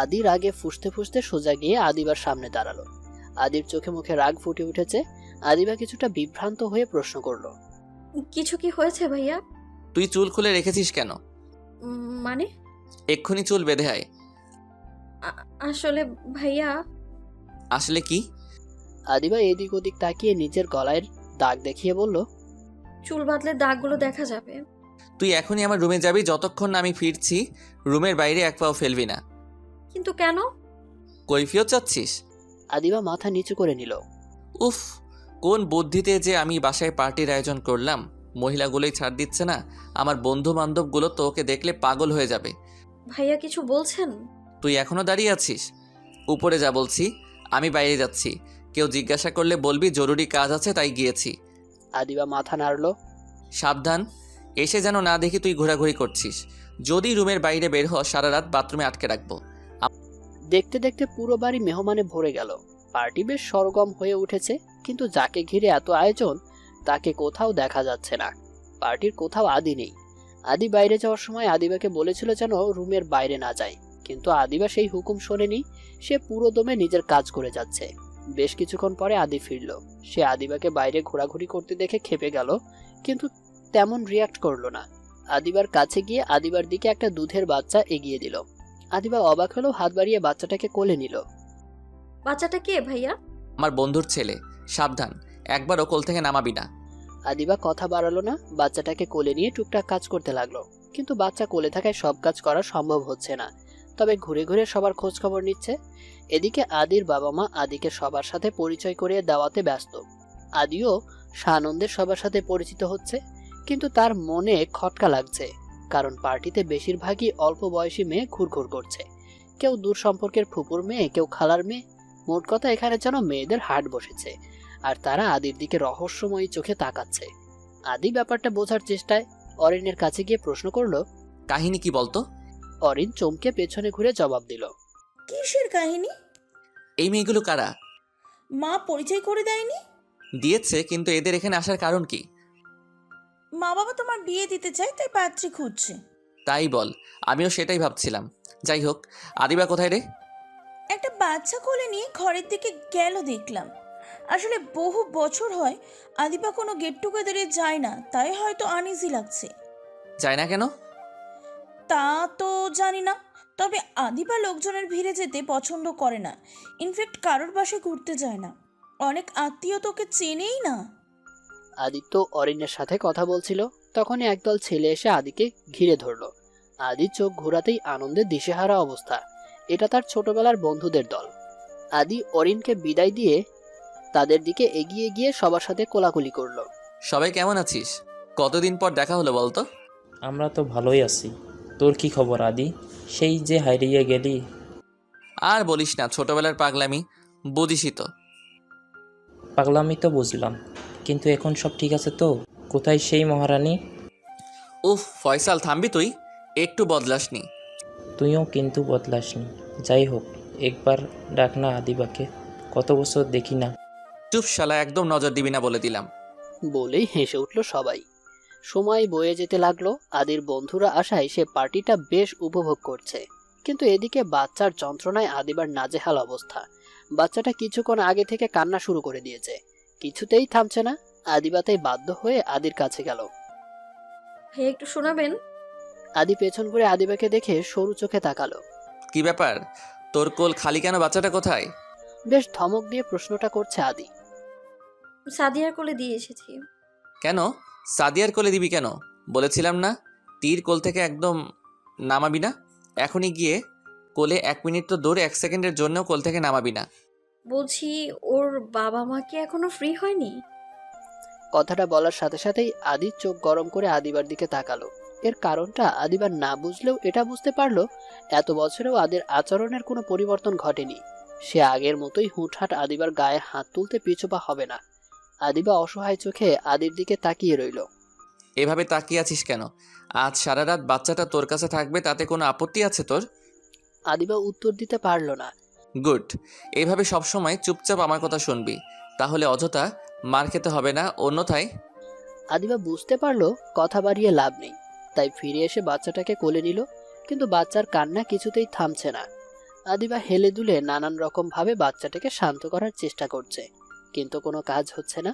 আদি রাগে ফুঁসতে ফুঁসতে সোজা গিয়ে আদিবার সামনে দাঁড়ালো। আদির চোখে মুখে রাগ ফুটে উঠেছে। আদিবা কিছুটা বিভ্রান্ত হয়ে প্রশ্ন করলো, কিছু কি হয়েছে ভাইয়া? তুই চুল খুলে রেখেছিস কেন? মানে? এক্ষুনি চুল বেঁধে আয়। আসলে ভাইয়া। আসলে কি? আদিবা এদিক ওদিক তাকিয়ে নিজের গলায় দাগ দেখিয়ে বলল, চুল বাঁধলে দাগগুলো দেখা যাবে। তুই এখনই আমার রুমে যাবি, যতক্ষণ না আমি ফিরছি। রুমের বাইরে এক পাও ফেলবি না। কিন্তু কেন? কৈফিয়ত চাচ্ছিস? আদিবা মাথা নিচু করে নিল। উফ, কোন বুদ্ধিতে যে আমি বাসায় পার্টির আয়োজন করলাম। মহিলাগুলোই ছাড় দিচ্ছে না। আমার বন্ধু বান্ধবগুলো তোকে দেখলে পাগল হয়ে যাবে। ভাইয়া কিছু বলছেন? তুই এখনো দাঁড়িয়ে আছিস? উপরে যা বলছি। আমি বাইরে যাচ্ছি। কেউ জিজ্ঞাসা করলে বলবি জরুরি কাজ আছে তাই গিয়েছি। আদিবা মাথা নাড়ল। সাবধান, এসে যেন না দেখি তুই ঘোরাঘুরি করছিস। যদি রুমের বাইরে বের হ, সারা রাত বাথরুমে আটকে রাখবো। দেখতে দেখতে পুরো বাড়ি মেহমানে ভরে গেল। পার্টি বেশ সরগম হয়ে উঠেছে, কিন্তু যাকে ঘিরে এত আয়োজন তাকে কোথাও দেখা যাচ্ছে না। পার্টির কোথাও আদি নেই। আদি বাইরে যাওয়ার সময় আদিবাকে বলেছিল যেন রুমের বাইরে না যায়, কিন্তু আদিবা সেই হুকুম শোনেনি। সে পুরো দমে নিজের কাজ করে যাচ্ছে। বেশ কিছুক্ষণ পরে আদি ফিরল। সে আদিবাকে বাইরে ঘোরাঘুরি করতে দেখে ক্ষেপে গেল, কিন্তু তেমন রিয়াক্ট করলো না। আদিবার কাছে গিয়ে আদিবার দিকে একটা দুধের বাচ্চা এগিয়ে দিল। আদিবা অবাক হলো, হাত বাড়িয়ে বাচ্চাটাকে কোলে নিল। বাচ্চাটা কে ভাইয়া? আমার বন্ধুর ছেলে। সাবধান, একবারও কোল থেকে নামাবি না। আদিবা কথা বাড়ালো না, বাচ্চাটাকে কোলে নিয়ে টুকটাক কাজ করতে লাগলো। কিন্তু বাচ্চা কোলে থাকায় সব কাজ করা সম্ভব হচ্ছে না, তবে ঘুরে ঘুরে সবার খোঁজ খবর নিচ্ছে। এদিকে আদির বাবা মা আদিকে সবার সাথে পরিচয় করিয়ে দেওয়াতে ব্যস্ত। আদিও সানন্দের সবার সাথে পরিচিত হচ্ছে, কিন্তু তার মনে খটকা লাগছে, কারণ পার্টিতে বেশিরভাগই অল্প বয়সী মেয়ে ঘুরঘুর করছে। কেউ দূর সম্পর্কের ফুপুর মেয়ে, কেউ খালার মেয়ে। মোট কথা এখানে যেন মেয়েদের হাট বসেছে, আর তারা আদির দিকে রহস্যময়ী চোখে তাকাচ্ছে। আদি ব্যাপারটা বোঝার চেষ্টায় অরিনের কাছে গিয়ে প্রশ্ন করলো। কাহিনী কি বলতো? অরিন চমকে পেছনে ঘুরে জবাব দিল, কিসের কাহিনী? এই মেয়েগুলো কারা? মা পরিচয় করে দেয়নি? দিয়েছে, কিন্তু এদের এখানে আসার কারণ কি? মা বাবা তোমার বিয়ে দিতে চায়, তাই পাত্রী খুঁজছে। তাই বল, আমিও সেটাই ভাবছিলাম। যাই হোক, আদিবা কোথায় রে? একটা বাচ্চা কোলে নিয়ে ঘরের দিকে গেল দেখলাম। আসলে বহু বছর হয় আদিবা কোনো গেট টুগেদারে যায় না, তাই হয়তো আনইজি লাগছে। যায় না কেন? তা তো জানি না, তবে আদিবা লোকজনের ভিড়ে যেতে পছন্দ করে না। ইনফ্যাক্ট কারোর বাসায় ঘুরতে যায় না। অনেক আত্মীয় তোকে চেনেই না। আদিত্য অরিনের সাথে কথা বলছিল, তখনই একদল ছেলে এসে আদিকে ঘিরে ধরলো। আদির চোখ ঘোরাতেই আনন্দে দিশেহারা অবস্থা। এটা তার ছোটবেলার বন্ধুদের দল। আদি অরিনকে বিদায় দিয়ে তাদের দিকে এগিয়ে গিয়ে সবার সাথে কোলাকুলি করলো। সবাই কেমন আছিস? কতদিন পর দেখা হলো বলতো? আমরা তো ভালোই আছি। তোর কি খবর আদি? সেই যে হারিয়ে গেলি। আর বলিস না, ছোটবেলার পাগলামি, বুঝিসই তো। পাগলামি তো বুঝলাম, কিন্তু এখন সব ঠিক আছে তো? কোথায় সেই মহারানী? উফ ফয়সাল, থামবি তুই? একটু বদলাসনি। তুইও কিন্তু বদলাসনি। যাই হোক, একবার ডাক না আদিবাকে, কত বছর দেখি না। চুপ শালা, একদম নজর দিবি না বলে দিলাম। বলেই হেসে উঠল সবাই। সময় বয়ে যেতে লাগলো। আদির বন্ধুরা আসায় সে পার্টিটা বেশ উপভোগ করছে, কিন্তু এদিকে বাচ্চার যন্ত্রণায় আদিবার নাজেহাল অবস্থা। বাচ্চাটা কিছুক্ষণ আগে থেকে কান্না শুরু করে দিয়েছে, কিছুতেই থামছে না। আদিবা তাই বাধ্য হয়ে আদির কাছে গেল। ভাইয়া একটু শোনাবেন? আদি পেছন ঘুরে আদিবাকে দেখে সরু চোখে তাকালো। কি ব্যাপার, তোর কোল খালি কেন? বাচ্চাটা কোথায়? বেশ ধমক দিয়ে প্রশ্নটা করছে আদি। সাদিয়ার কোলে দিয়ে এসেছি। কেন? সাদিয়ার কোলে দিবি কেন? বলেছিলাম না তীর কোল থেকে একদম নামাবি না। এখনই গিয়ে কোলে 1 মিনিট তো দূর, 1 সেকেন্ডের জন্যও কোল থেকে নামাবি না। বলছি, ওর বাবা মা কি এখনো ফ্রি হয়নি? কথাটা বলার সাথে সাথেই আদির চোখ গরম করে আদিবার দিকে তাকালো। এর কারণটা আদিবার না বুঝলেও এটা বুঝতে পারলো, এত বছরেও আদির আচরণের কোনো পরিবর্তন ঘটেনি। সে আগের মতোই হুটহাট আদিবার গায়ে হাত তুলতে পিছুপা হবে না। আদিবা অসহায় চোখে আদির দিকে তাকিয়ে রইল। এভাবে তাকিয়ে আছিস কেন? আজ সারা রাত বাচ্চাটা তোর কাছে থাকবে, তাতে কোনো আপত্তি আছে তোর? আদিবা উত্তর দিতে পারল না। গুড, এইভাবে সবসময় চুপচাপ আমার কথা শুনবি, তাহলে অযথা মার খেতে হবে না। অন্যথায় আদিবা বুঝতে পারলো কথা বাড়িয়ে লাভ নেই, তাই ফিরে এসে বাচ্চাটাকে কোলে নিল, কিন্তু বাচ্চার কান্না কিছুতেই থামছে না। আদিবা হেলে দুলে নানান রকম ভাবে বাচ্চাটাকে শান্ত করার চেষ্টা করছে, কিন্তু কোনো কাজ হচ্ছে না।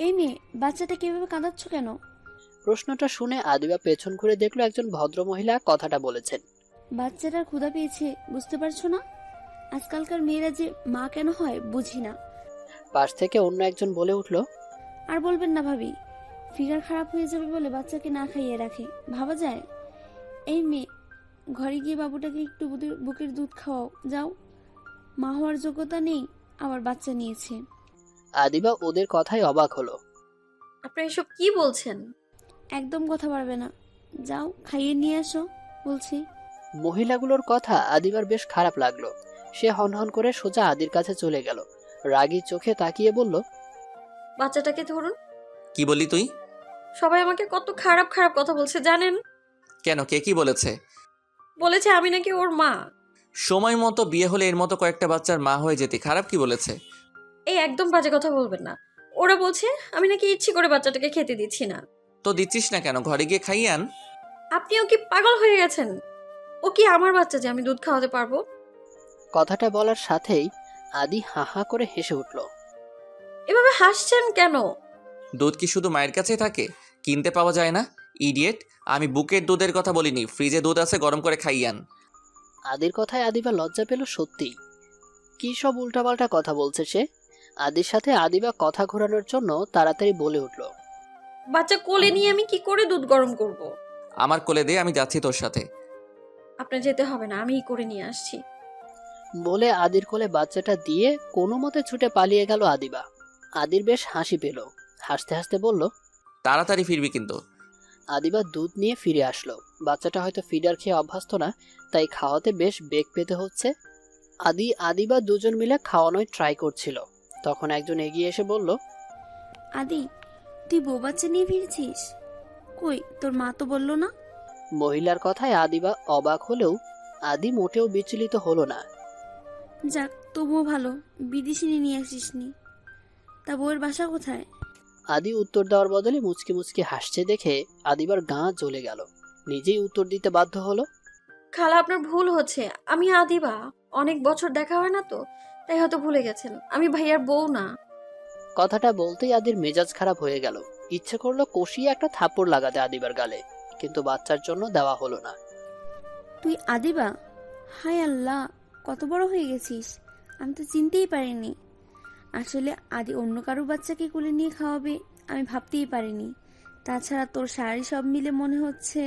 এই মেয়ে, বাচ্চাটা কিভাবে কাঁদাচ্ছ কেন? প্রশ্নটা শুনে আদিবা পেছন ঘুরে দেখলো একজন ভদ্রমহিলা কথাটা বলেছেন। বাচ্চাটার ক্ষুধা পেয়েছে, বুঝতে পারছো না? আজকালকার মেয়েরা যে মা কেন হয় বুঝি না। পাশ থেকে অন্য একজন বলে উঠল, আর বলবেন না ভাবি, ফিগার খারাপ হয়ে যাবে বলে বাচ্চাকে না খাইয়ে রাখে, ভাবা যায়? এই মেয়ে, ঘরে গিয়ে বাবুটাকে একটু বুকের দুধ খাওয়াও যাও। মা হওয়ার যোগ্যতা নেই, আবার বাচ্চা নিয়েছে। আদিবা ওদের কথায় অবাক হলো। আপনারা এসব কি বলছেন? একদম কথা পারবে না, যাও খাইয়ে নিয়ে আসো বলছি। মহিলাগুলোর কথা আদিবার বেশ খারাপ লাগলো। সে হনহন করে সোজা আদির কাছে চলে গেল, রাগী চোখে তাকিয়ে বলল, বাচ্চাটাকে ধরুন। কি বললি তুই? সবাই আমাকে কত খারাপ খারাপ কথা বলছে জানেন? কেন, কে কি বলেছে? বলেছে আমি নাকি ওর মা। সময় মতো বিয়ে হলে এর মতো কয়েকটা বাচ্চার মা হয়ে যেতে খারাপ কি বলেছে? এই একদম বাজে কথা বলবেন না। ওরা বলছে আমি নাকি ইচ্ছে করে বাচ্চাটাকে খেতে দিচ্ছি না। তো দিচ্ছিস না কেন? ঘরে গিয়ে খাইয়ে আন। আপনিও কি পাগল হয়ে গেছেন? ও কি আমার বাচ্চা যে আমি দুধ খাওয়াতে পারবো? কথাটা বলার সাথেই আদি হা হা করে হেসে উঠল। এভাবে হাসছেন কেন? দুধ কি শুধু মায়ের কাছেই থাকে? কিনতে পাওয়া যায় না? ইডিয়েট, আমি বুকের দুধের কথা বলিনি। ফ্রিজে দুধ আছে, গরম করে খাইয়ে আন। আদির কথায় আদিবা লজ্জা পেল সত্যি। কি সব উল্টাপাল্টা কথা বলছে সে। আদির সাথে আদিবা কথা ঘোরানোর জন্য তাড়াতাড়ি বলে উঠল, বাচ্চা কোলে নিয়ে আমি কি করে দুধ গরম করব? আমার কোলে দে, আমি যাচ্ছি তোর সাথে। আপনার যেতে হবে না, আমিই করে নিয়ে আসছি। বলে আদির কোলে বাচ্চাটা দিয়ে কোনো মতে ছুটে পালিয়ে গেল আদিবা। আদির বেশ হাসি পেল, হাসতে হাসতে বলল, তাড়াতাড়ি ফিরবি কিন্তু। আদিবা দুধ নিয়ে ফিরে আসলো। বাচ্চাটা হয়তো ফিডার খেয়ে অভ্যস্ত না, তাই খাওয়াতে বেশ বেগ পেতে হচ্ছে। আদিবা দুজন মিলে খাওয়ানোয় ট্রাই করছিল। তখন একজন এগিয়ে এসে বলল, আদি, তুই বউ বাচ্চা নিয়ে ফিরেছিস? কই, তোর মা তো বললো না? মহিলার কথায় আদিবা অবাক হলেও আদি মোটেও বিচলিত হলো না। যাক, তবুও ভালো, বিদেশিনী নিয়ে আসিসনি। তা বউয়ের বাসা কোথায়? আদি উত্তর দেওয়ার বদলে মুচকি মুচকি হাসছে দেখে আদিবার গা জ্বলে গেল। নিজেই উত্তর দিতে বাধ্য হলো, খালা আপনার ভুল হচ্ছে, আমি আদিবা। অনেক বছর দেখা হয় না তো, তাই হয়তো ভুলে গেছেন। আমি ভাইয়ার বউ না। কথাটা বলতেই আদির মেজাজ খারাপ হয়ে গেল। ইচ্ছে করলো কষিয়ে একটা থাপ্পড় লাগাতে আদিবার গালে, কিন্তু বাচ্চার জন্য দেওয়া হলো না। তুই আদিবা? হায় আল্লাহ, কত বড় হয়ে গেছিস, আমি তো চিনতেই পারিনি। আসলে আদি অন্য কারো বাচ্চাকে কোলে নিয়ে খাওয়াবে আমি ভাবতেই পারিনি। তাছাড়া তোর শাড়ি সব মিলে মনে হচ্ছে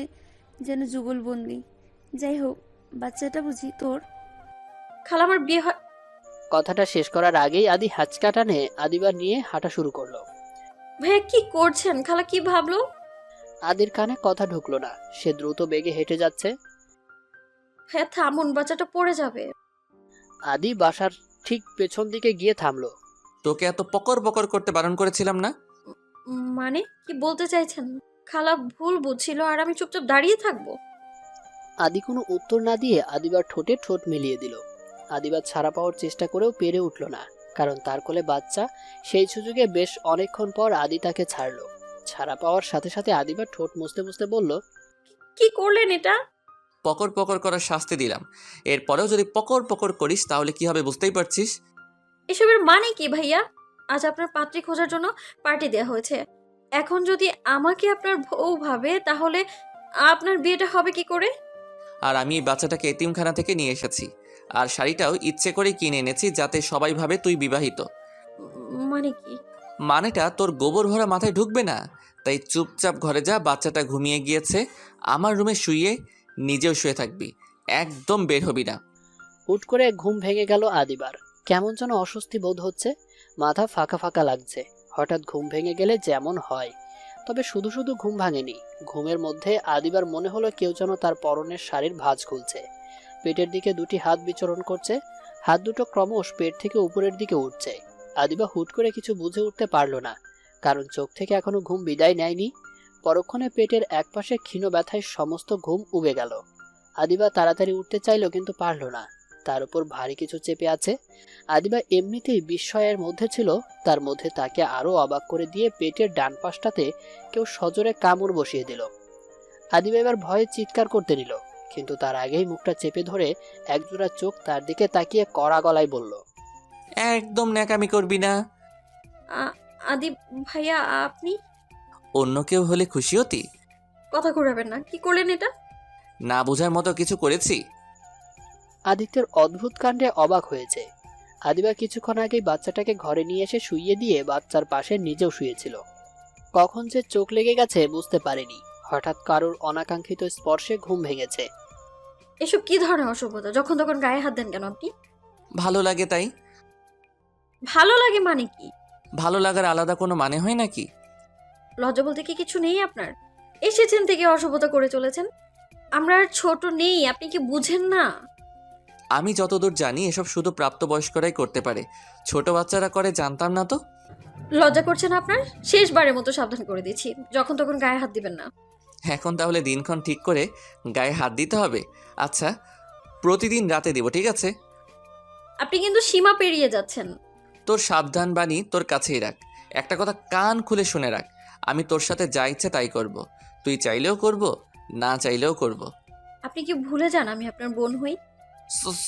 যেন যুগলবন্দি। যাই হোক, বাচ্চাটা বুঝি তোর? খালা আমার বিয়ে হয়। কথাটা শেষ করার আগেই আদি হাঁচকা টানে আদিবার নিয়ে হাঁটা শুরু করলো। ভাইয়া কি করছেন? খালা কি ভাবলো? আদির কানে কথা ঢুকলো না, সে দ্রুত বেগে হেঁটে যাচ্ছে। হ্যাঁ থামুন, বাচ্চাটা পড়ে যাবে। আদি বাসার ঠিক পেছন দিকে গিয়ে থামলো। তোকে এত পকর পকর করতে বারণ করেছিলাম না? মানে কি বলতে চাইছেন? খালা ভুল বুঝছিল আর আমি চুপচাপ দাঁড়িয়ে থাকবো? আদি কোনো উত্তর না দিয়ে আদিবার ঠোঁটে ঠোঁট মিলিয়ে দিল। আদিবার ছাড়া পাওয়ার চেষ্টা করেও পেরে উঠল না, কারণ তার কোলে বাচ্চা। সেই সুযোগে বেশ অনেকক্ষণ পর আদি তাকে ছাড়লো। ছাড়া পাওয়ার সাথে সাথে আদিবার ঠোঁট মুছতে মুছতে বলল, কি করলেন এটা? পকর পকর করার শাস্তি দিলাম। এরপরেও যদি পকর পকর করিস তাহলে কি হবে বুঝতেই পারছিস। এসবের মানে কি ভাইয়া? আজ আপনার পাত্রী খোঁজার জন্য পার্টি দেওয়া হয়েছে। এখন যদি আমাকে আপনার বউ ভাবে তাহলে আপনার বিয়েটা হবে কি করে? আর আমি এই বাচ্চাটাকে এতিমখানা থেকে নিয়ে এসেছি, আর শাড়িটাও ইচ্ছে করে কিনে এনেছি যাতে সবাই ভাবে তুই বিবাহিত। মানে কি? মানেটা তোর গোবর ভরা মাথায় ঢুকবে না। তাই চুপচাপ ঘরে যা, বাচ্চাটা ঘুমিয়ে গিয়েছে। আমার রুমে শুয়ে নিজেও শুয়ে থাকবি, একদম বের হবি না। হুট করে ঘুম ভেঙে গেল আদিবার। কেমন যেন অস্বস্তি বোধ হচ্ছে, মাথা ফাঁকা ফাঁকা লাগছে। হঠাৎ ঘুম ভেঙে গেলে যেমন হয়, তবে শুধু শুধু ঘুম ভাঙেনি। ঘুমের মধ্যে আদিবার মনে হলো কেউ যেন তার পরনের শাড়ির ভাঁজ খুলছে। পেটের দিকে দুটি হাত বিচরণ করছে, হাত দুটো ক্রমশ পেট থেকে উপরের দিকে উঠছে। আদিবা হুট করে কিছু বুঝে উঠতে পারল না, কারণ চোখ থেকে এখনো ঘুম বিদায় নেয়নি। পরক্ষণে পেটের একপাশে ক্ষীণ ব্যথায় সমস্ত ঘুম উবে গেল। আদিবা তাড়াতাড়ি উঠতে চাইল, কিন্তু পারল না। তার উপর ভারী কিছু চেপে আছে। আদিবা এমনিতেই বিস্ময়ের মধ্যে ছিল, তার মধ্যে তাকে আরো অবাক করে দিয়ে পেটের ডান পাশটাতে কেউ সজোরে কামড় বসিয়ে দিল। আদিবা এবার ভয়ে চিৎকার করতে নিল, কিন্তু তার আগেই মুখটা চেপে ধরে একজোড়া চোখ তার দিকে তাকিয়ে কড়া গলায় বলল, একদম ন্যাকামি করবি না। আদি ভাইয়া আপনি অন্য কেউ হলে খুশি হতি। কথা ঘুরাবেন না, কি করলেন এটা? না বোঝার মতো কিছু করেছি? আদিত্যের অদ্ভুত কাণ্ডে অবাক হয়েছে। আদিবা কিছুক্ষণ আগেই বাচ্চাটাকে ঘরে নিয়ে এসে শুইয়ে দিয়ে বাচ্চার পাশে নিজেও শুয়েছিল। কখন যে চোখ লেগে গেছে বুঝতে পারেনি। হঠাৎ কারোর অনাকাঙ্ক্ষিত স্পর্শে ঘুম ভেঙেছে। এসব কি ধরনের অসভ্যতা? যখন তখন গায়ে হাত দেন কেন আপনি? ভালো লাগে তাই। ভালো লাগে মানে কি? ভালো লাগার আলাদা কোনো মানে হয় নাকি? লজ্জা বলতে কি কিছু নেই আপনার? এসেছেন থেকে অসভ্যতা করে চলেছেন। আমরা আর ছোট নেই, আপনি কি বুঝেন না? আমি যতদূর জানি এসব শুধু প্রাপ্তবয়স্করাই করতে পারে, ছোট বাচ্চারা করে জানতাম না তো। লজ্জা করছেন আপনার? শেষবারের মতো সাবধান করে দিচ্ছি, যখন তখন গায়ে হাত দিবেন না। এখন তাহলে দিনক্ষণ ঠিক করে গায়ে হাত দিতে হবে। আচ্ছা, প্রতিদিন রাতে দিব, ঠিক আছে? আপনি কিন্তু সীমা পেরিয়ে যাচ্ছেন। তোর সাবধান বাণী তোর কাছেই রাখ। একটা কথা কান খুলে শুনে রাখ, আমি তোর সাথে যা ইচ্ছে তাই করব। তুই চাইলেও করব, না চাইলেও করব। আপনি কি ভুলে যান আমি আপনার বোন হই?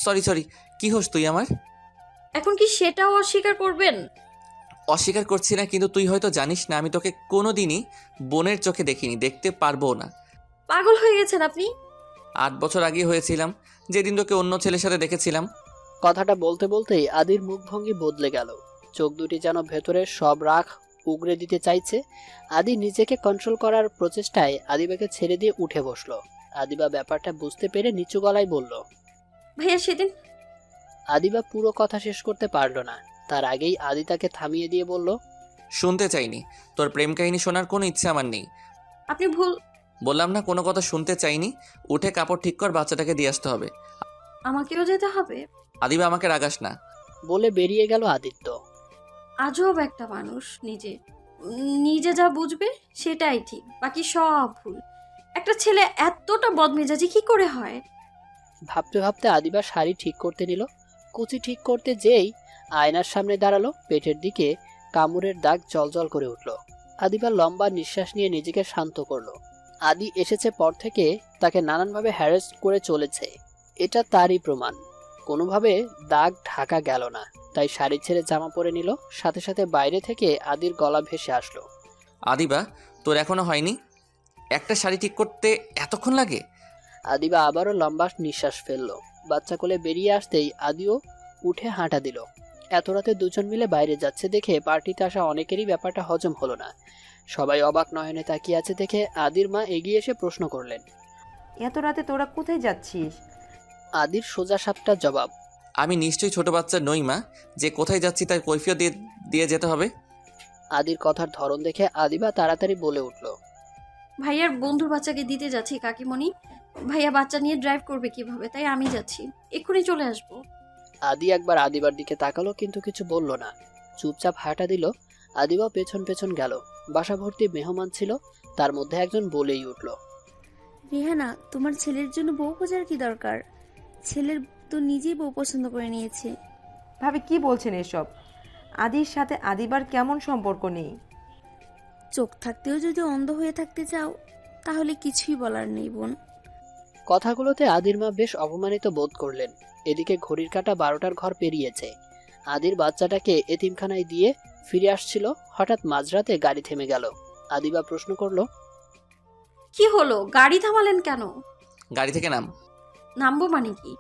সরি সরি, কি হোস তুই আমার? এখন কি সেটাও অস্বীকার করবেন? অস্বীকার করছি না, কিন্তু তুই হয়তো জানিস না আমি তোকে কোনোদিনই বোনের চোখে দেখিনি, দেখতে পারবো না। পাগল হয়ে গেছেন আপনি। 8 বছর আগে হয়েছিলাম, যেদিন তোকে অন্য ছেলের সাথে দেখেছিলাম। কথাটা বলতে বলতেই আদির মুখভঙ্গি বদলে গেল। চোখ দুটি যেন ভেতরের সব রাগ উগরে দিতে চাইছে। আদি নিজেকে কন্ট্রোল করার প্রচেষ্টায় আদিবাকে ছেড়ে দিয়ে উঠে বসলো। আদিবা ব্যাপারটা বুঝতে পেরে নিচু গলায় বলল। ভাইয়া সেদিন আদিবা পুরো কথা শেষ করতে পারল না। তার আগেই আদি তাকে থামিয়ে দিয়ে বলল, শুনতে চাইনি, তোর প্রেম কাহিনী শোনার কোনো ইচ্ছে আমার নেই। আপনি ভুল। বললাম না কোনো কথা শুনতে চাইনি। উঠে কাপড় ঠিক কর, বাচ্চাটাকে দিয়ে আসতে হবে। আমাকেও যেতে হবে? আদিবা আমাকে রাগাস না। বলে বেরিয়ে গেল আদিত্য। আজব একটা মানুষ, নিজে যা বুঝবে সেটাই ঠিক, বাকি সব ভুল। একটা ছেলে এতটা বদমেজাজি কি করে হয়? ভাবতে ভাবতে আদিবা শাড়ি ঠিক করতে নিল। কুচি ঠিক করতে যেই আয়নার সামনে দাঁড়ালো, পেটের দিকে কামড়ের দাগ জলজল করে উঠল। আদিবা লম্বা নিঃশ্বাস নিয়ে নিজেকে শান্ত করলো। আদি এসেছে পর থেকে তাকে নানানভাবে হ্যারাস করে চলেছে, এটা তারই প্রমাণ। কোনোভাবে দাগ ঢাকা গেল না, তাই শাড়ি ছেড়ে জামা পরে নিল। সাথে সাথে বাইরে থেকে আদির গলা ভেসে আসলো। আদিবা, তোর এখনো হয়নি? একটা শাড়ি ঠিক করতে এতক্ষণ লাগে? আদিবা আবারও লম্বা নিঃশ্বাস ফেললো। বাচ্চা কোলে বেরিয়ে আসতেই আদিও উঠে হাঁটা দিল। এত রাতে দুজন মিলে বাইরে যাচ্ছে দেখে পার্টিতে আসা অনেকেরই ব্যাপারটা হজম হলো না। সবাই অবাক নয়নে তাকিয়ে আছে দেখে আদির মা এগিয়ে এসে প্রশ্ন করলেন, এত রাতে তোরা কোথায় যাচ্ছিস? আদির সোজা সাপটা জবাব, আমি নিশ্চয়ই ছোট বাচ্চা নই মা, যে কোথায় যাচ্ছি তার কৈফিয়ত দিয়ে যেতে হবে। আদির কথার ধরন দেখে আদিবা তাড়াতাড়ি বলে উঠল, ভাইয়ার বন্ধুর বাচ্চাকে দিতে যাচ্ছি কাকিমণি। ভাইয়া বাচ্চা নিয়ে ড্রাইভ করবে কিভাবে, তাই আমি যাচ্ছি, এক্ষুনি চলে আসবো। আদি একবার আদিবার দিকে তাকালো কিন্তু কিছু বলল না, চুপচাপ হাঁটা দিল। আদিবা পেছন পেছন গেল। বাসা ভর্তি মেহমান ছিল, তার মধ্যে একজন বলেই উঠল, রেহানা, তোমার ছেলের জন্য বউ খোঁজার কি দরকার? ছেলের তো নিজেই বউ পছন্দ করে নিয়েছে। ভাবি কি বলছেন এসব? আদির সাথে আদিবার কেমন সম্পর্ক নেই? চোখ থাকতেও যদি অন্ধ হয়ে থাকতে চাও তাহলে কিছুই বলার নেই বোন। কথাগুলোতে আদির মা বেশ অপমানিত বোধ করলেন। এদিকে ঘড়ির কাঁটা 12টার ঘর পেরিয়েছে। আদির বাচ্চাটাকে এতিমখানায় দিয়ে ফিরে আসছিল, হঠাৎ মাঝরাতে গাড়ি থেমে গেল। আদিবা প্রশ্ন করলো, কি হলো, গাড়ি থামালেন কেন? গাড়ি থেকে নাম। নামবো মানে কি?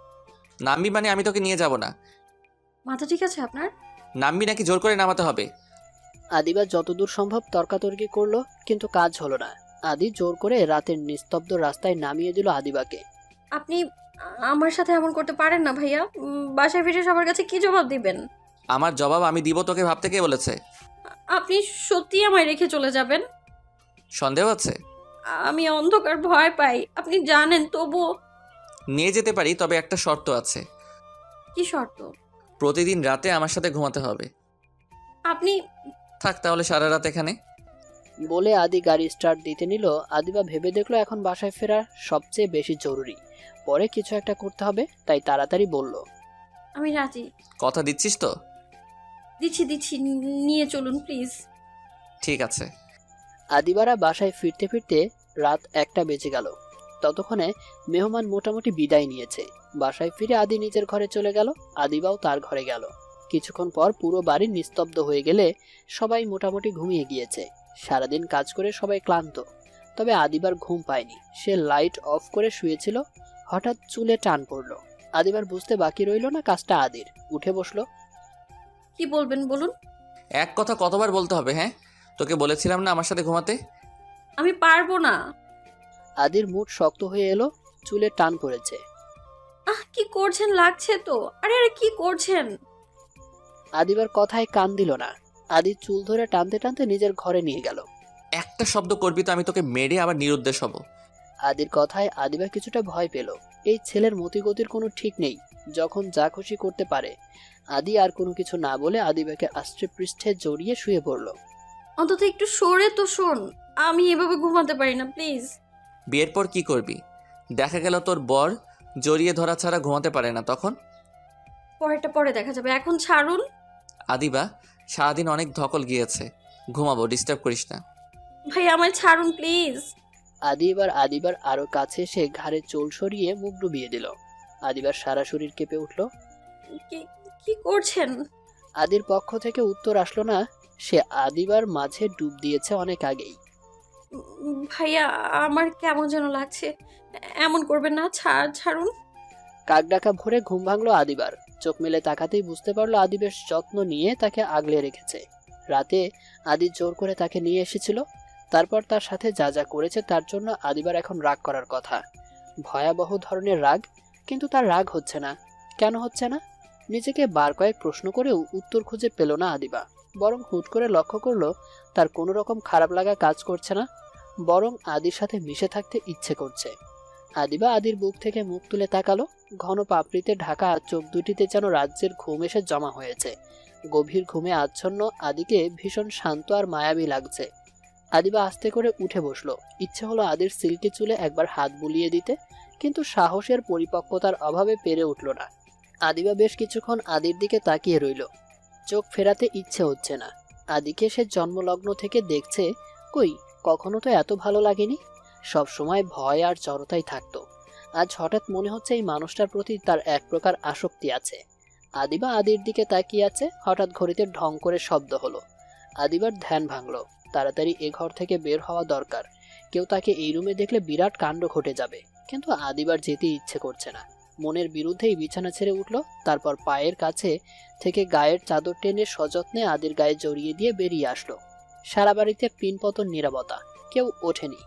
নামবি মানে আমি তোকে নিয়ে যাব না। মাথা ঠিক আছে আপনার? নামবি নাকি জোর করে নামাতে হবে? আদিবা যতদূর সম্ভব তর্কাতর্কি করলো, কিন্তু কাজ হলো না। আদি জোর করে রাতের নিস্তব্ধ রাস্তায় নামিয়ে দিল আদিবাকে। আপনি আমার সাথে এমন করতে পারেন না ভাইয়া। বাসায় ফিরে সবার কাছে কি জবাব দিবেন? আমার জবাব আমি দিব, তোকে ভাবতে কে বলেছে? আপনি সত্যি আমায় রেখে চলে যাবেন? সন্দেহ আছে? আমি অন্ধকার ভয় পাই, আপনি জানেন, তবুও। নিয়ে যেতে পারি, তবে একটা শর্ত আছে। কি শর্ত? প্রতিদিন রাতে আমার সাথে ঘুমাতে হবে। আপনি থাক তাহলে সারা রাত এখানে। বলে আদি গাড়ি স্টার্ট দিতে নিল। আদিবা ভেবে দেখলো এখন বাসায় ফেরা সবচেয়ে বেশি জরুরি, পরে কিছু একটা করতে হবে, তাই তাড়াতাড়ি বলল, আমি রাজি। কথা দিচ্ছিস তো? দিচ্ছি, নিয়ে চলুন প্লিজ। ঠিক আছে। আদিবারা বাসায় ফিরতে ফিরতে রাত 1টা বেজে গেল। ততক্ষণে মেহমান মোটামুটি বিদায় নিয়েছে। বাসায় ফিরে আদি নিজের ঘরে চলে গেল, আদিবাও তার ঘরে গেল। কিছুক্ষণ পর পুরো বাড়ি নিস্তব্ধ হয়ে গেলে সবাই মোটামুটি ঘুমিয়ে গিয়েছে। সারাদিন কাজ করে সবাই ক্লান্ত, তবে আদিবার ঘুম পায়নি। সে লাইট অফ করে শুয়েছিল, হঠাৎ চুলে টান পড়লো। আদিবার বুঝতে বাকি রইল না কাজটা আদির। উঠে বসলো। কি বলবেন বলুন? এক কথা কতবার বলতে হবে? হ্যাঁ, তোকে বলেছিলাম না আমার সাথে ঘুমাতে? আমি পারবো না। আদির মুড শক্ত হয়ে এলো, চুলে টান পড়েছে। কি করছেন? লাগছে তো। আরে আরে কি করছেন? আদিবার কথায় কান দিল না। আদির চুল ধরে টানতে টানতে নিজের ঘরে নিয়ে গেল। একটা শব্দ করবি তো আমি তোকে মেরে আবার নিরুদ্দেশ হব। আদির কথায় আদিবা কিছুটা ভয় পেল। এই ছেলের মতিগতির কোনো ঠিক নেই, যখন যা খুশি করতে পারে। আদি আর কোনো কিছু না বলে আদিবাকে আষ্টে পৃষ্ঠে জড়িয়ে শুয়ে পড়ল। অন্তত একটু সরে তো শোন। আমি এভাবে ঘুমাতে পারি না, প্লিজ। বিয়ের পর কি করবি? দেখা গেল তোর বর জড়িয়ে ধরা ছাড়া ঘুমাতে পারে না, তখন? পরেরটা পরে দেখা যাবে, এখন ছাড়ুন। আদিবা, সারাদিন অনেক ধকল গিয়েছে, ঘুমাবো, ডিস্টার্ব করিস না। ভাই আমায় ছাড়ুন প্লিজ। আদিবার আরো কাছে এসে ঘাড়ে চুল সরিয়ে মুখ ডুবিয়ে দিল। আদিবার সারা শরীর কেঁপে উঠল। কি কি করছেন? আদির পক্ষ থেকে উত্তর আসলো না। সে আদিবার মাঝে ডুব দিয়েছে অনেক আগেই। ভাইয়া আমার কেমন যেন লাগছে। এমন করবেন না, ছাড়ুন। কাক ডাকা ভরে ঘুম ভাঙলো আদিবার। চোখ মেলে তাকাতেই বুঝতে পারলো আদি বেশ যত্ন নিয়ে তাকে আগলে রেখেছে। রাতে আদি জোর করে তাকে নিয়ে এসেছিল। তারপর তার সাথে যা যা করেছে তার জন্য আদিবার এখন রাগ করার কথা। ভয়াবহ ধরনের রাগ, কিন্তু তার রাগ হচ্ছে না। কেন হচ্ছে না? নিজেকে বার কয়েক প্রশ্ন করেও উত্তর খুঁজে পেল না আদিবা। বরং হুট করে লক্ষ্য করলো তার কোনো রকম খারাপ লাগা কাজ করছে না, বরং আদির সাথে মিশে থাকতে ইচ্ছে করছে। আদিবা আদির বুক থেকে মুখ তুলে তাকালো। ঘন পাপড়িতে ঢাকা চোখ দুটিতে যেন রাজ্যের ঘুম এসে জমা হয়েছে। গভীর ঘুমে আচ্ছন্ন আদিকে ভীষণ শান্ত আর মায়াবী লাগছে। আদিবা আস্তে করে উঠে বসলো। ইচ্ছে হলো আদির সিল্কি চুলে একবার হাত বুলিয়ে দিতে, কিন্তু সাহসের পরিপক্কতার অভাবে পেরে উঠল না। আদিবা বেশ কিছুক্ষণ আদির দিকে তাকিয়ে রইল। চোখ ফেরাতে ইচ্ছে হচ্ছে না। আদিকে সে জন্মলগ্ন থেকে দেখছে, কই কখনো তো এত ভালো লাগেনি। সব সময় ভয় আর জড়তাই থাকতো। আজ হঠাৎ মনে হচ্ছে এই মানুষটার প্রতি তার এক প্রকার আসক্তি আছে। আদিবা আদির দিকে তাকিয়ে আছে। হঠাৎ ঘড়িতে ঢং করে শব্দ হলো। আদিবার ধ্যান ভাঙলো। তাড়াতাড়ি এ ঘর থেকে বের হওয়া দরকার। কেউ তাকে এই রুমে দেখলে বিরাট কাণ্ড ঘটে যাবে। কিন্তু আদিবার যেতে ইচ্ছে করছে না। মনের বিরুদ্ধেই বিছানা ছেড়ে উঠল। তারপর পায়ের কাছে থেকে গায়ের চাদর টেনে সযত্নে আদির গায়ে জড়িয়ে দিয়ে বেরিয়ে আসলো। সারা বাড়িতে পিনপতন নীরবতা, কেউ ওঠেনি।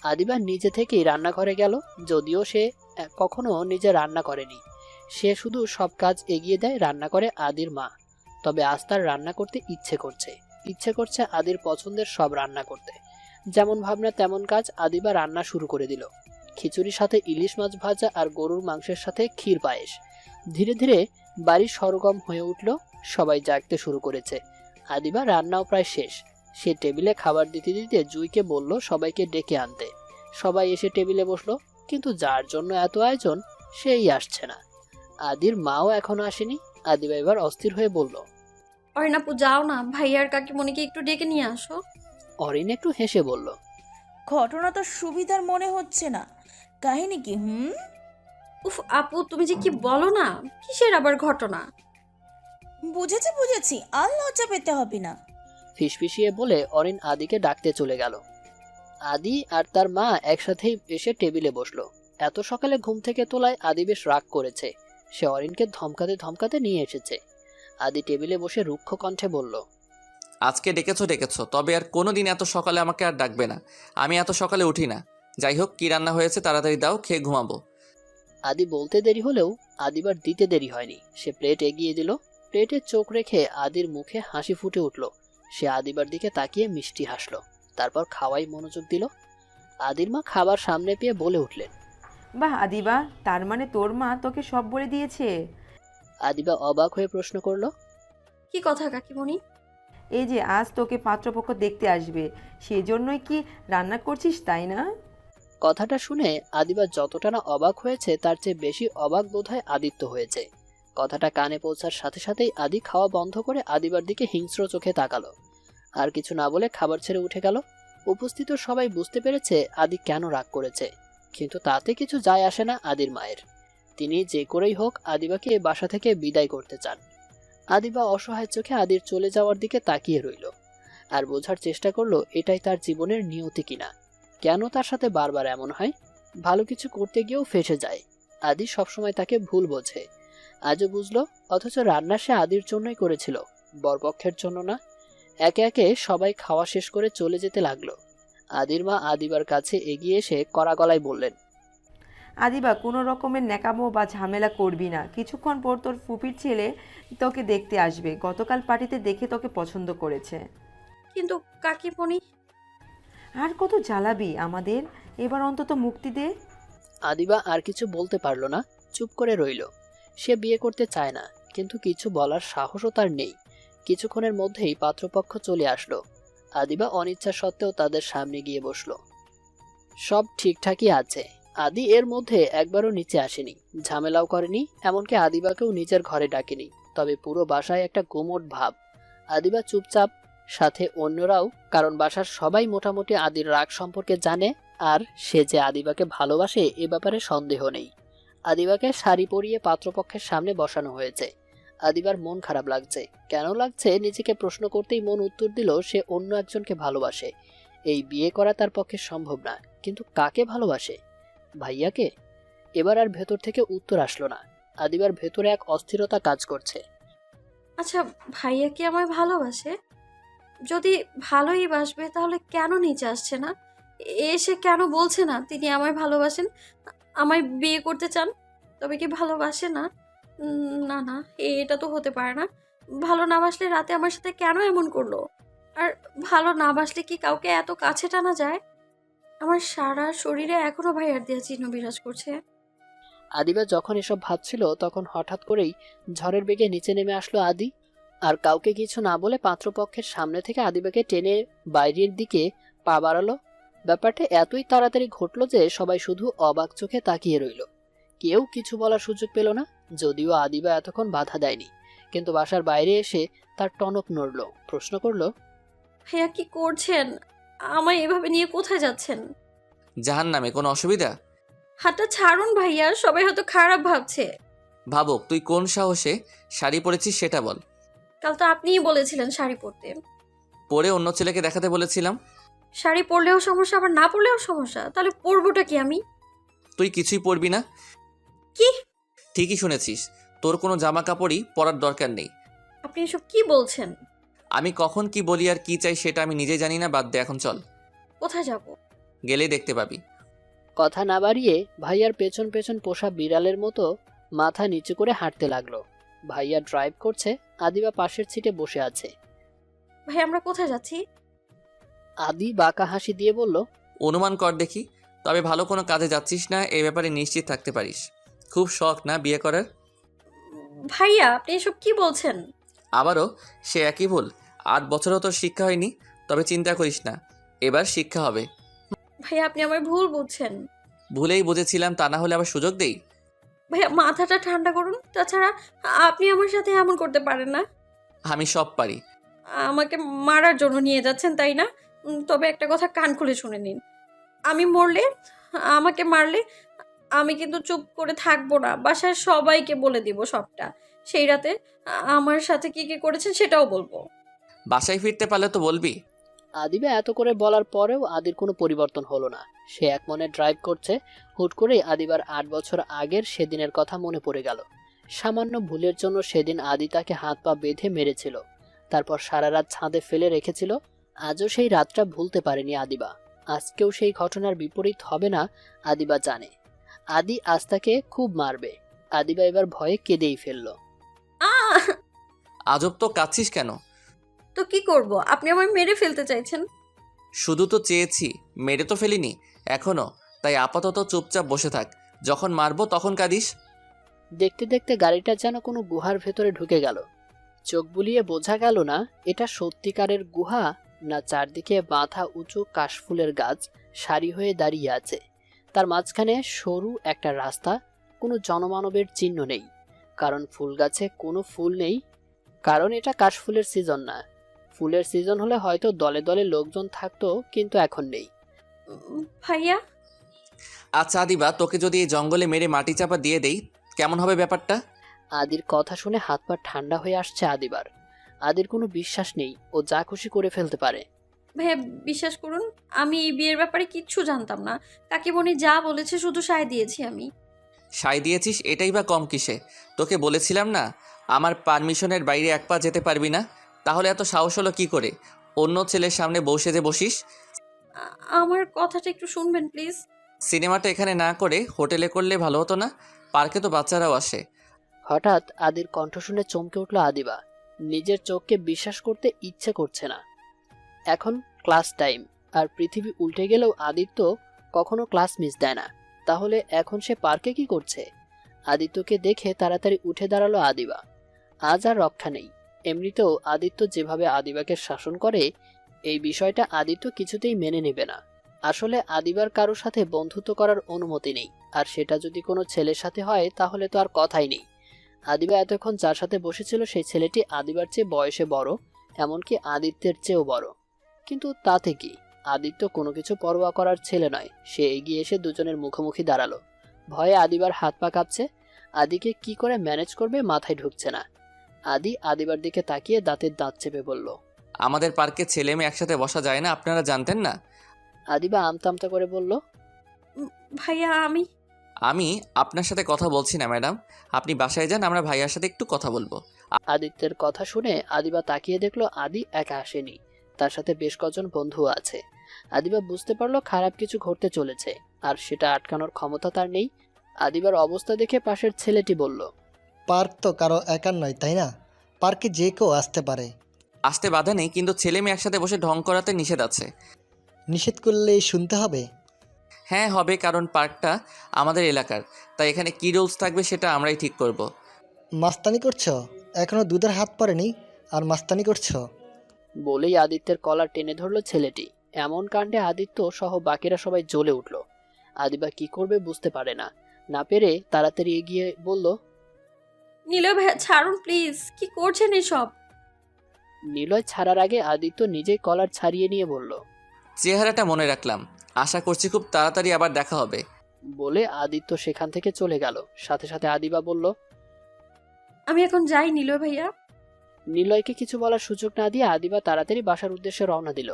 আদিবা নিজে থেকেই রান্নাঘরে গেল, যদিও সে কখনো নিজে রান্না করেনি। সে শুধু সব কাজ এগিয়ে দেয় রান্না করে আদির মা। তবে আজ তার রান্না করতে ইচ্ছে করছে আদির পছন্দের সব রান্না করতে। যেমন ভাবনা তেমন কাজ। আদিবা রান্না শুরু করে দিল। খিচুড়ির সাথে ইলিশ মাছ ভাজা আর গরুর মাংসের সাথে ক্ষীর পায়েস। ধীরে ধীরে বাড়ি সরগম হয়ে উঠল। সবাই জাগতে শুরু করেছে। আদিবা রান্নাও প্রায় শেষ। সে টেবিলে খাবার দিতে দিতে জুইকে বলল সবাইকে ডেকে আনতে। সবাই এসে টেবিলে বসলো, কিন্তু যার জন্য এত আয়োজন সেই আসছে না। আদির মাও এখনো আসেনি। আদিবা এবার অস্থির হয়ে বলল, অরিনাপু যাও না, ভাইয়ার কাকিমণিকে একটু ডেকে নিয়ে আসো। অরিন একটু হেসে বলল, ঘটনা তো সুবিধার মনে হচ্ছে না। কাহিনী কি? উফ আপু, তুমি যে কি বলো না, কিসের আবার ঘটনা? বুঝেছি, আর লজ্জা পেতে হবে না। ফিসফিসিয়ে বলে অরিন আদিকে ডাকতে চলে গেল। আদি আর তার মা একসাথেই এসে টেবিলে বসলো। এত সকালে ঘুম থেকে তোলায় আদি বেশ রাগ করেছে। সে অরিনকে ধমকাতে ধমকাতে নিয়ে এসেছে। আদি টেবিলে বসে রুক্ষ কণ্ঠে বলল, আজকে ডেকেছো, তবে আর কোনো দিন এত সকালে আমাকে আর ডাকবে না। আমি এত সকালে উঠি না। যাই হোক, কি রান্না হয়েছে তাড়াতাড়ি দাও, খেয়ে ঘুমাবো। আদি বলতে দেরি হলেও আদিবার দিতে দেরি হয়নি। সে প্লেট এগিয়ে দিল। প্লেটে চোখ রেখে আদির মুখে হাসি ফুটে উঠল। সে আদিবার দিকে তাকিয়ে মিষ্টি হাসলো। তারপর খাওয়াই মনোযোগ দিল। আদির মা খাবার সামনে পেয়ে বলে উঠলেন, বাহ আদিবা, তার মানে তোর মা তোকে সব বলে দিয়েছে? আদিবা অবাক হয়ে প্রশ্ন করলো, কি কথা কাকিমণি? এই যে আজ তোকে পাত্রপক্ষ দেখতে আসবে, সেজন্যই কি রান্না করছিস, তাই না? কথাটা শুনে আদিবা যতটা না অবাক হয়েছে তার চেয়ে বেশি অবাক বোধহয় আদিত্য হয়েছে। কথাটা কানে পৌঁছার সাথে সাথেই আদি খাওয়া বন্ধ করে আদিবার দিকে হিংস্র চোখে তাকালো। আর কিছু না বলে খাবার ছেড়ে উঠে গেল। উপস্থিত সবাই বুঝতে পেরেছে আদি কেন রাগ করেছে। কিন্তু তাতে কিছু যায় আসে না আদির মায়ের। তিনি যে করেই হোক আদিবাকে এ বাসা থেকে বিদায় করতে চান। আদিবা অসহায় চোখে আদির চলে যাওয়ার দিকে তাকিয়ে রইল, আর বোঝার চেষ্টা করলো এটাই তার জীবনের নিয়তি কিনা। কেন তার সাথে বারবার এমন হয়? ভালো কিছু করতে গিয়েও ফেঁসে যায়। আদি সবসময় তাকে ভুল বোঝে। আজও বুঝলো, অথচ রান্না সে আদির জন্যই করেছিল, বরপক্ষের জন্য না। একে একে সবাই খাওয়া শেষ করে চলে যেতে লাগলো। আদির মা আদিবার কাছে এগিয়ে এসে কড়া গলায় বললেন, আদিবা, কোনো রকমের ন্যাকামো বা ঝামেলা করবি না। কিছুক্ষণ পর তোর ফুপির ছেলে তোকে দেখতে আসবে। গতকাল পার্টিতে দেখে তোকে পছন্দ করেছে। কিন্তু কাকিমণি, আর কত জ্বালাবি আমাদের? এবার অন্তত মুক্তি দে। আদিবা আর কিছু বলতে পারলো না, চুপ করে রইল। সে বিয়ে করতে চায় না, কিন্তু কিছু বলার সাহসও তার নেই। কিছুক্ষণের মধ্যেই পাত্রপক্ষ চলে আসলো। আদিবা অনিচ্ছা সত্ত্বেও তাদের সামনে গিয়ে বসলো। সব ঠিকঠাকই আছে। আদি এর মধ্যে একবারও নিচে আসেনি, ঝামেলাও করেনি, এমনকি আদিবাকেও নিজের ঘরে ডাকেনি। তবে পুরো বাসায় একটা গুমোট ভাব। আদিবা চুপচাপ, সাথে অন্যরাও, কারণ বাসার সবাই মোটামুটি আদির রাগ সম্পর্কে জানে। আর সে যে আদিবাকে ভালোবাসে এ ব্যাপারে সন্দেহ নেই। আদিবাকে শাড়ি পরিয়ে পাত্রপক্ষের সামনে বসানো হয়েছে। আদিবার মন খারাপ লাগছে। কেন লাগছে নিজেকে প্রশ্ন করতেই মন উত্তর দিল সে অন্য একজনকে ভালোবাসে। এই বিয়ে করা তার পক্ষে সম্ভব না, কিন্তু কাকে ভালোবাসে? ভাইয়াকে? এবার আর ভেতর থেকে উত্তর আসলো না। আদিবার ভেতরে এক অস্থিরতা কাজ করছে। আচ্ছা, ভাইয়া কি আমায় ভালোবাসে? যদি ভালোই বাসবে তাহলে কেন নিচে আসছে না? এসে কেন বলছে না তিনি আমায় ভালোবাসেন, আমায় বিয়ে করতে চান? তবে কি ভালোবাসে না? না না, এটা তো হতে পারে না। ভালো না বাসলে রাতে আমার সাথে কেন এমন করলো? আর ভালো না বাসলে কি কাউকে এত কাছে টানা যায়? আমার সারা শরীরে এখনো ভাইয়ার দেয়া চিহ্ন বিরাজ করছে। আদিবা যখন এসব ভাবছিল তখন হঠাৎ করেই ঝড়ের বেগে নিচে নেমে আসলো আদি। আর কাউকে কিছু না বলে পাত্রপক্ষের সামনে থেকে আদিবাকে টেনে বাইরের দিকে পা বাড়ালো। ব্যাপারটা এতই তাড়াতাড়ি ঘটলো যে সবাই শুধু অবাক চোখে তাকিয়ে রইল। কেউ কিছু বলার সুযোগ পেল না। যদিও আদিবা এতক্ষণ বাধা দেয়নি, কিন্তু বাসার বাইরে এসে তার টনক নড়ল। প্রশ্ন করলো, ভাইয়া কি করছেন? আমায় এভাবে নিয়ে কোথায় যাচ্ছেন? জাহান্নামে? কোনো অসুবিধা? হাতটা ছাড়ুন ভাইয়া, সবাই হয়তো খারাপ ভাবছে। ভাবুক, তুই কোন সাহসে শাড়ি পরেছিস সেটা বল। কাল তো আপনিই বলেছিলেন শাড়ি পরতে। পরে অন্য ছেলেকে দেখাতে বলেছিলাম। শাড়ি পরলেও সমস্যা, আবার না পরলেও সমস্যা, তাহলে পরবোটা কি আমি? তুই কিছুই পরবি না? কি? ঠিকই শুনেছিস, তোর কোনো জামা কাপড়ই পরার দরকার নেই। আপনি এসব কি বলছেন? আমি কখন কি বলি আর কি চাই সেটা আমি নিজে জানি না, বাদ দে এখন, চল। কোথায় যাব? গেলেই দেখতে পাবি। কথা না বাড়িয়ে ভাইয়ার পেছন পেছন পোষা বিড়ালের মতো মাথা নিচু করে হাঁটতে লাগলো। ভাইয়া ড্রাইভ করছে, আদিবা পাশের সিটে বসে আছে। ভাই, আমরা কোথায় যাচ্ছি? আদি বাঁকা হাসি দিয়ে বলল, অনুমান কর দেখি। তবে ভালো কোনো কাজে যাচ্ছিস না, এই ব্যাপারে নিশ্চিত থাকতে পারিস। খুব শখ না বিয়ে করার? ভাইয়া, আপনি এসব কি বলছেন? আবারও সে একই ভুল। 8 বছরও তোর শিক্ষা হয়নি, তবে চিন্তা করিস না, এবার শিক্ষা হবে। ভাইয়া, আপনি আমায় ভুল বুঝছেন। ভুলেই বুঝেছিলাম, তা না হলে আবার সুযোগ দেই? ভাইয়া, মাথাটা ঠান্ডা করুন। তাছাড়া আপনি আমার সাথে এমন করতে পারেন না। আমি সব পারি। আমাকে মারার জন্য নিয়ে যাচ্ছেন, তাই না? তবে একটা কথা কান খুলে শুনে নিন। আমি মরলে, আমাকে মারলে, আমি কিন্তু চুপ করে থাকবো না। বাসায় সবাইকে বলে দিব সবটা। সেই রাতে আমার সাথে কি কি করেছেন সেটাও বলবো। বাসায় ফিরতে পারলে তো বলবি। আদিবা এত করে বলার পরেও আদির কোনো পরিবর্তন হলো না। সে এক মনে ড্রাইভ করছে। হুট করেই আদিবার 8 বছর আগের সেদিনের কথা মনে পড়ে গেল। সামান্য ভুলের জন্য সেদিন আদি তাকে হাত পা বেঁধে মেরেছিল, তারপর সারা রাত ছাদে ফেলে রেখেছিল। আজও সেই রাতটা ভুলতে পারেনি আদিবা। আজকেও সেই ঘটনার বিপরীত হবে না আদিবা জানে। আদি আজ তাকে খুব মারবে। আদিবা এবার ভয়ে কেঁদেই ফেলল। আহ! আজব তো, কাঁদছিস কেন? তো কি করব? আপনি আমায় মেরে ফেলতে চাইছেন। শুধু তো চেয়েছি, মেরে তো ফেলিনি এখনো। তাই আপাতত চুপচাপ বসে থাক, যখন মারবো তখন কাঁদিস। দেখতে দেখতে গাড়িটা যেন কোনো গুহার ভেতরে ঢুকে গেল। চোখ বুলিয়ে বোঝা গেল না এটা সত্যিকারের গুহা না চারদিকে বাঁধা উঁচু কাশফুলের গাছ সারি হয়ে দাঁড়িয়ে আছে। তার মাঝখানে সরু একটা রাস্তা। কোনো জনমানবের চিহ্ন নেই, কারণ ফুল গাছে কোনো ফুল নেই। কারণ এটা কাশফুলের সিজন না। ফুলের সিজন হলে হয়তো দলে দলে লোকজন থাকতো, কিন্তু এখন নেই। ভাইয়া, আচ্ছা আদিবা, তোকে যদি এই জঙ্গলে মেরে মাটি চাপা দিয়ে দেই কেমন হবে ব্যাপারটা? আদির কথা শুনে হাত পা ঠান্ডা হয়ে আসছে আদিবার। আদির কোনো বিশ্বাস নেই, ও যা খুশি করে ফেলতে পারে। ভাইয়া বিশ্বাস করুন, আমি এই বিয়ের ব্যাপারে কিচ্ছু জানতাম না। কাকিমণি যা বলেছে শুধু সায় দিয়েছি আমি। সায় দিয়েছিস এটাই বা কম কিসে? তোকে বলেছিলাম না আমার পারমিশনের বাইরে এক পা যেতে পারবি না? তাহলে এত সাহস হলো কি করে অন্য ছেলের সামনে বসে যে বসিস? আমার কথাটা একটু শুনবেন প্লিজ। সিনেমাটা এখানে না করে হোটেলে করলে ভালো হতো না? পার্কে তো বাচ্চারাও আসে। হঠাৎ আদির কণ্ঠ শুনে চমকে উঠল আদিবা। নিজের চোখকে বিশ্বাস করতে ইচ্ছে করছে না। এখন ক্লাস টাইম, আর পৃথিবী উল্টে গেলেও আদিত্য কখনো ক্লাস মিস দেয় না। তাহলে এখন সে পার্কে কি করছে? আদিত্যকে দেখে তাড়াতাড়ি উঠে দাঁড়ালো আদিবা। আজ আর রক্ষা নেই। এমনিতেও আদিত্য যেভাবে আদিবাকে শাসন করে, এই বিষয়টা আদিত্য কিছুতেই মেনে নেবে না। আসলে আদিবার কারোর সাথে বন্ধুত্ব করার অনুমতি নেই, আর সেটা যদি কোনো ছেলের সাথে হয় তাহলে তো আর কথাই নেই। আদিবা এতক্ষণ যার সাথে বসেছিল সেই ছেলেটি আদিবার চেয়ে বয়সে বড়, এমনকি আদিত্যের চেয়েও বড়। কিন্তু তাতে কি? আদিত্য কোনো কিছু পরোয়া করার ছেলে নয়। সে এগিয়ে এসে দুজনের মুখোমুখি দাঁড়ালো। ভয়ে আদিবার হাত পা কাঁপছে। আদিকে কি করে ম্যানেজ করবে মাথায় ঢুকছে না। আদি আদিবার দিকে তাকিয়ে দাঁতের দাঁত চেপে বলল, আমাদের পার্কে ছেলে মেয়ে একসাথে বসা যায় না, আপনারা জানতেন না? আদিবা আমতা আমতা করে বলল, ভাইয়া আমি আপনার সাথে কথা বলছি না ম্যাডাম, আপনি বাসায় যান, আমরা ভাইয়ার সাথে একটু কথা বলবো। আদিত্যের কথা শুনে আদিবা তাকিয়ে দেখলো আদি একা আসেনি, তার সাথে বেশ কজন বন্ধু আছে। আদিবা বুঝতে পারলো খারাপ কিছু ঘটতে চলেছে, আর সেটা আটকানোর ক্ষমতা তার নেই। আদিবার অবস্থা দেখে পাশের ছেলেটি বলল, পার্ক তো কারো একার নয়, তাই না? পার্কে যে কেউ আসতে পারে। আসতে বাধা নেই, কিন্তু ছেলে মেয়ে একসাথে বসে ঢং করাতে নিষেধ আছে। নিষেধ করলেই শুনতে হবে? হ্যাঁ হবে, কারণ পার্কটা আমাদের এলাকার, তাই এখানে কী রুলস থাকবে সেটা আমরাই ঠিক করব। মাস্তানি করছো? এখনো দুধের হাত পড়েনি আর মাস্তানি করছো? বলেই আদিত্যের কলার টেনে ধরলো ছেলেটি। এমন কাণ্ডে আদিত্য সহ বাকিরা সবাই জ্বলে উঠল। আদিবা কি করবে বুঝতে পারে না। না পেরে তাড়াতাড়ি এগিয়ে বলল, নিলয় ভাইয়া ছাড়ুন প্লিজ, কি করছেন এসব? নিলয় ছাড়ার আগে আদিত্য নিজেই কলার ছাড়িয়ে নিয়ে বলল। চেহারাটা মনে রাখলাম, আশা করছি খুব তাড়াতাড়ি আবার দেখা হবে। বলে আদিত্য সেখান থেকে চলে গেল। সাথে সাথে আদিবা বলল, আমি এখন যাই নিলয় ভাইয়া। নিলয়কে কিছু বলার সুযোগ না দিয়ে আদিবা তাড়াতাড়ি বাসার উদ্দেশ্যে রওনা দিল।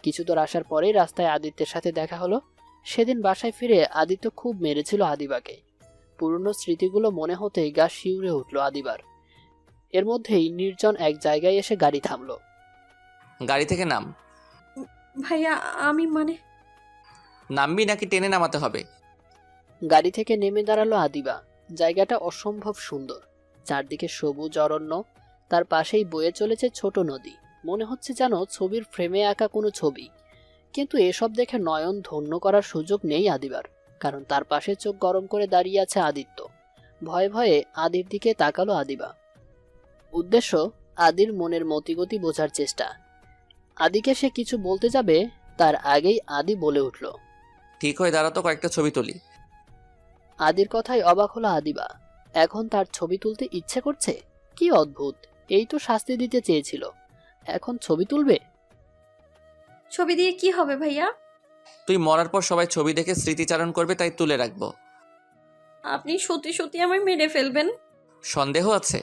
কিছু দূর আসার পরেই রাস্তায় আদিত্যের সাথে দেখা হলো। সেদিন বাসায় ফিরে আদিত্য খুব মেরেছিল আদিবাকে। পুরনো স্মৃতিগুলো মনে হতেই গা শিউরে উঠল আদিবার। এর মধ্যেই নির্জন এক জায়গায় এসে গাড়ি থামলো। গাড়ি থেকে নাম। ভাইয়া আমি নামবি নাকি টেনে নামাতে হবে? গাড়ি থেকে নেমে দাঁড়ালো আদিবা। জায়গাটা অসম্ভব সুন্দর। চারদিকে সবুজ অরণ্য, তার পাশেই বয়ে চলেছে ছোট নদী। মনে হচ্ছে যেন ছবির ফ্রেমে আঁকা কোনো ছবি। কিন্তু এসব দেখে নয়ন ধন্য করার সুযোগ নেই আদিবার, কারণ তার পাশে চোখ গরম করে দাঁড়িয়ে আছে আদিত্য। ভয়ে ভয়ে আদির দিকে তাকালো আদিবা। উদ্দেশ্য আদির মনের মতিগতি বোঝার চেষ্টা। আদিকে সে কিছু বলতে যাবে, তার আগেই আদি বলে উঠল, ঠিক হয়ে দাঁড়াতো, কয়েকটা ছবি তুলি। আদির কথায় অবাক হলো আদিবা। এখন তার ছবি তুলতে ইচ্ছে করছে? কি অদ্ভুত! এই তো শাস্তি দিতে চেয়েছিল, এখন ছবি তুলবে? ছবি দিয়ে কি হবে ভাইয়া? তুই মরার পর সবাই ছবি দেখে স্মৃতিচারণ করবে, তাই তুলে রাখবো। আপনি সত্যি সত্যি আমায় মেরে ফেলবেন? সন্দেহ আছে?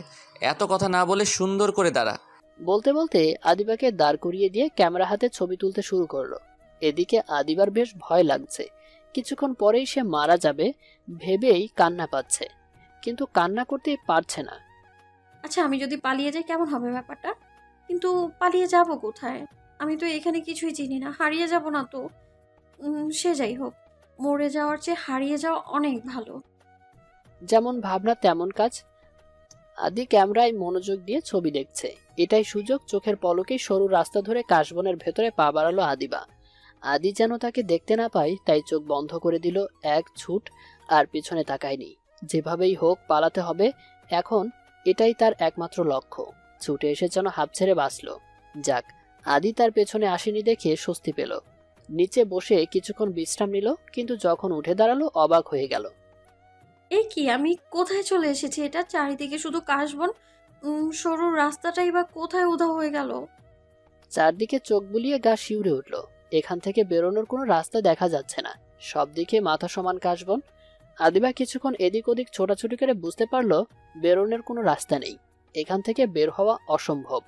এত কথা না বলে সুন্দর করে দাঁড়া। বলতে বলতে আদিবাকে দাঁড় করিয়ে দিয়ে ক্যামেরা হাতে ছবি তুলতে শুরু করলো। এদিকে আদিবার বেশ ভয় লাগছে। কিছুক্ষণ পরেই সে মারা যাবে ভেবেই কান্না পাচ্ছে, কিন্তু কান্না করতে পারছে না। আচ্ছা আমি যদি পালিয়ে যাই কেমন হবে ব্যাপারটা? কিন্তু পালিয়ে যাব কোথায়? আমি তো এখানে কিছুই চিনি না, হারিয়ে যাব না তো? সে যাই হোক, মরে যাওয়ার চেয়ে হারিয়ে যাওয়া অনেক ভালো। যেমন ভাবনা তেমন কাজ। আদি ক্যামেরায় মনোযোগ দিয়ে ছবি দেখছে। এটাই সুযোগ। চোখের পলকেই সরু রাস্তা ধরে কাশবনের ভেতরে পা বাড়ালো আদিবা। আদি যেন তাকে দেখতে না পায়, তাই চোখ বন্ধ করে দিল এক ছুট, আর পিছনে তাকায়নি। যেভাবেই হোক পালাতে হবে এখন, এটাই তার একমাত্র লক্ষ্য। ছুটে এসে যেন হাঁপ ছেড়ে বাঁচল। যাক, আদি তার পেছনে আসেনি দেখে স্বস্তি পেল। নিচে বসে কিছুক্ষণ বিশ্রাম নিল, কিন্তু যখন উঠে দাঁড়ালো অবাক হয়ে গেল। এ কি, আমি কোথায় চলে এসেছি? এটা চারিদিকে শুধু কাশবন, সরু রাস্তাটাই বা কোথায় উধাও হয়ে গেল? চারদিকে চোখ বুলিয়ে গা শিউরে উঠল। এখান থেকে বেরোনোর কোনো রাস্তা দেখা যাচ্ছে না। সব দিকে মাথা সমান কাশবন। আদিবা কিছুক্ষণ এদিক ওদিক ছোটাছুটি করে বুঝতে পারলো বেরোনোর কোনো রাস্তা নেই, এখান থেকে বের হওয়া অসম্ভব।